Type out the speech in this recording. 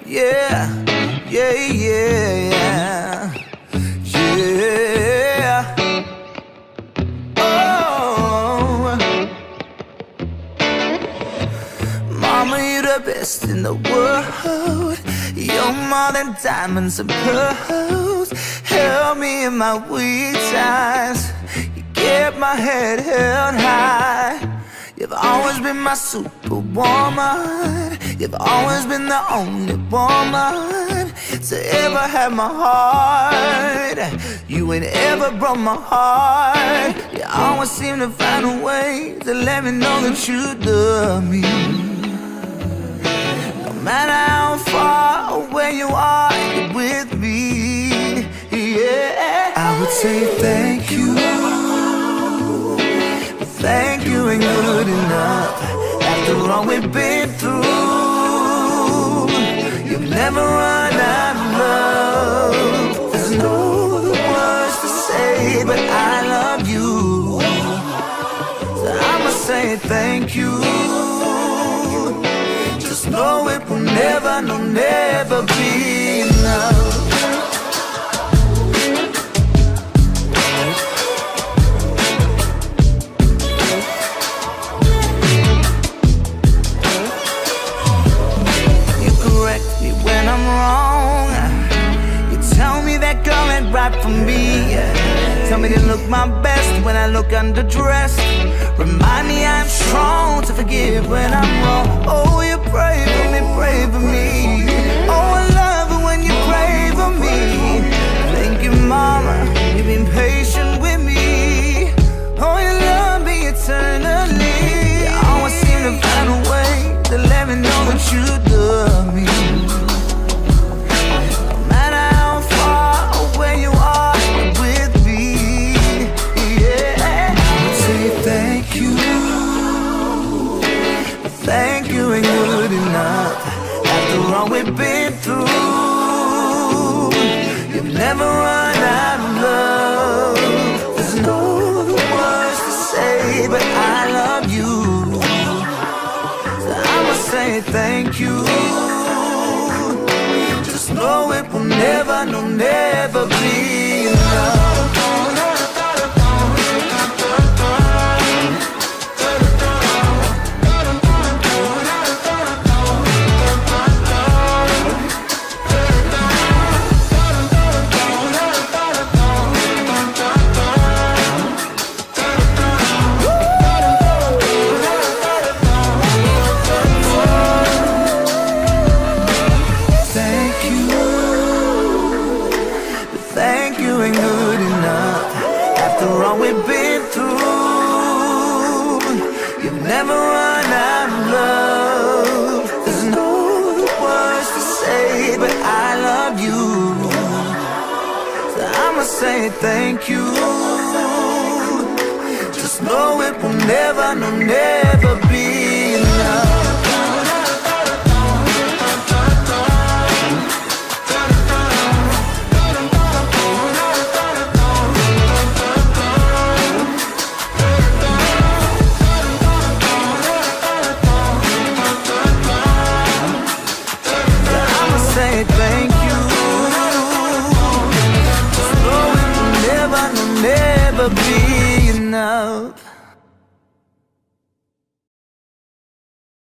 yeah, yeah, yeah, yeah. Oh, mama, you're the best in the world. You're more than diamonds and pearls. Help me in my weak times. You kept my head held high. You've always been my superwoman. You've always been the only woman to ever have my heart. You ain't ever broke my heart. You always seem to find a way to let me know that you love me. No matter how far away you are, you're with me. Yeah, I would say thank you. Thank you ain't good enough. After all we've been through, you've never run out of love. There's no words to say, but I love you. So I'ma say thank you. Just know it will never, no, never be enough. Right for me, tell me to look my best when I look underdressed. Remind me I'm strong to forgive when I'm wrong. Oh, you pray for me, pray for me. Oh, I love it when you pray for me. Thank you, mama, you've been patient with me. Oh, you love me eternally. You always seem to find a way to let me know that you love me. Thank you ain't good enough. After all we've been through, you've never run out of love. There's no words to say, but I love you. So I'ma say thank you. Just know it will never, no, never be enough. Thank you ain't good enough. After all we've been through, you've never run out of love. There's no words to say, but I love you. So I'ma say thank you. Just know it will never, no, never be enough. Thank you. Just know it will never, no, never be